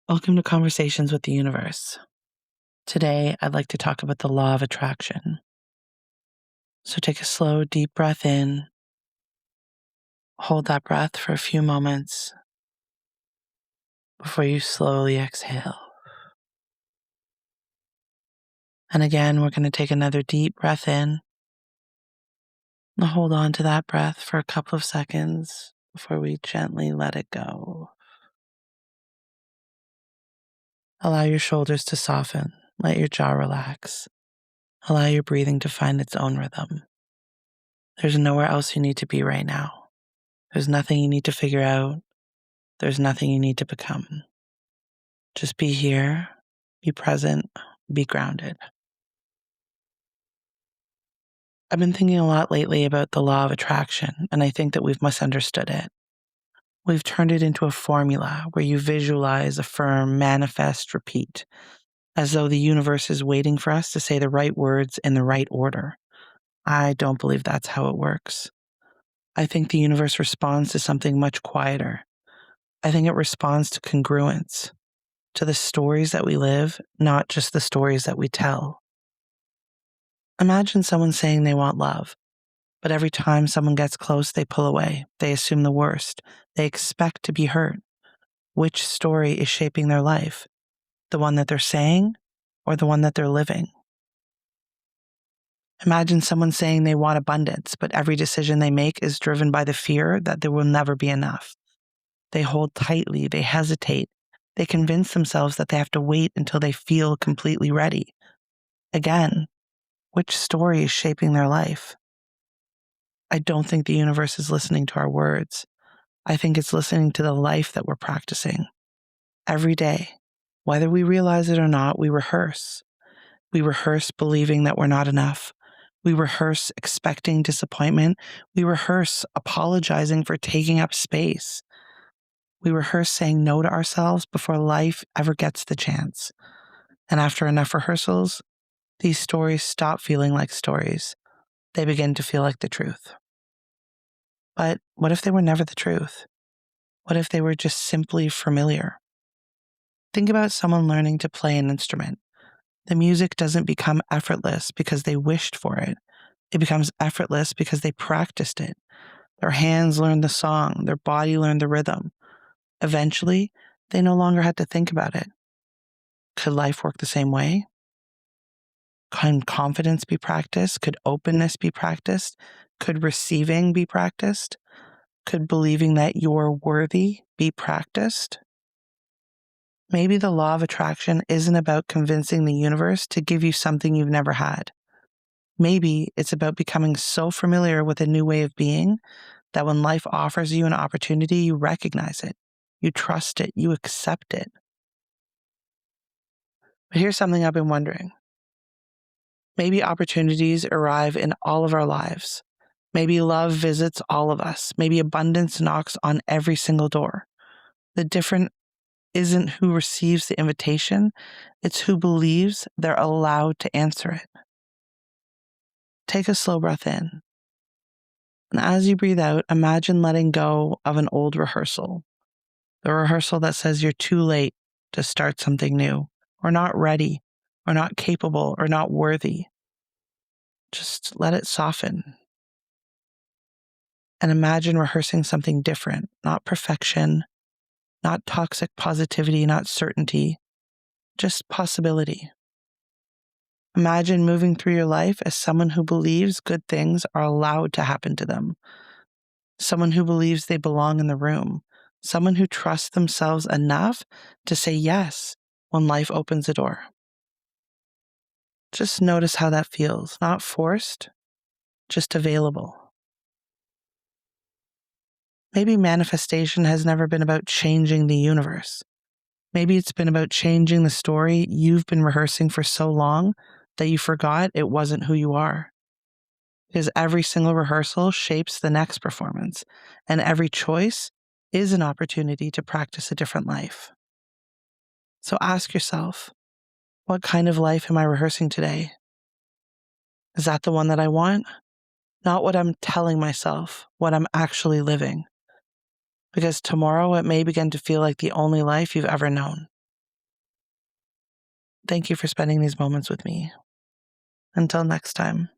Welcome to Conversations with the Universe. Today, I'd like to talk about the law of attraction. So take a slow, deep breath in. Hold that breath for a few moments before you slowly exhale. And again, we're going to take another deep breath in and hold on to that breath for a couple of seconds before we gently let it go. Allow your shoulders to soften. Let your jaw relax. Allow your breathing to find its own rhythm. There's nowhere else you need to be right now. There's nothing you need to figure out. There's nothing you need to become. Just be here, be present, be grounded. I've been thinking a lot lately about the law of attraction, and I think that we've misunderstood it. We've turned it into a formula where you visualize, affirm, manifest, repeat, as though the universe is waiting for us to say the right words in the right order. I don't believe that's how it works. I think the universe responds to something much quieter. I think it responds to congruence, to the stories that we live, not just the stories that we tell. Imagine someone saying they want love, but every time someone gets close, they pull away. They assume the worst. They expect to be hurt. Which story is shaping their life? The one that they're saying or the one that they're living? Imagine someone saying they want abundance, but every decision they make is driven by the fear that there will never be enough. They hold tightly, they hesitate, they convince themselves that they have to wait until they feel completely ready. Again, which story is shaping their life? I don't think the universe is listening to our words. I think it's listening to the life that we're practicing. Every day, whether we realize it or not, we rehearse. We rehearse believing that we're not enough. We rehearse expecting disappointment. We rehearse apologizing for taking up space. We rehearse saying no to ourselves before life ever gets the chance. And after enough rehearsals, these stories stop feeling like stories. They begin to feel like the truth. But what if they were never the truth? What if they were just simply familiar? Think about someone learning to play an instrument. The music doesn't become effortless because they wished for it. It becomes effortless because they practiced it. Their hands learned the song, their body learned the rhythm. Eventually, they no longer had to think about it. Could life work the same way? Can confidence be practiced? Could openness be practiced? Could receiving be practiced? Could believing that you're worthy be practiced? Maybe the law of attraction isn't about convincing the universe to give you something you've never had. Maybe it's about becoming so familiar with a new way of being that when life offers you an opportunity, you recognize it, you trust it, you accept it. But here's something I've been wondering. Maybe opportunities arrive in all of our lives. Maybe love visits all of us. Maybe abundance knocks on every single door. The difference isn't who receives the invitation, it's who believes they're allowed to answer it. Take a slow breath in. And as you breathe out, imagine letting go of an old rehearsal. The rehearsal that says you're too late to start something new, or not ready, or not capable, or not worthy. Just let it soften. And imagine rehearsing something different, not perfection, not toxic positivity, not certainty, just possibility. Imagine moving through your life as someone who believes good things are allowed to happen to them, someone who believes they belong in the room, someone who trusts themselves enough to say yes when life opens a door. Just notice how that feels, not forced, just available. Maybe manifestation has never been about changing the universe. Maybe it's been about changing the story you've been rehearsing for so long that you forgot it wasn't who you are. Because every single rehearsal shapes the next performance, and every choice is an opportunity to practice a different life. So ask yourself, what kind of life am I rehearsing today? Is that the one that I want? Not what I'm telling myself, what I'm actually living. Because tomorrow it may begin to feel like the only life you've ever known. Thank you for spending these moments with me. Until next time.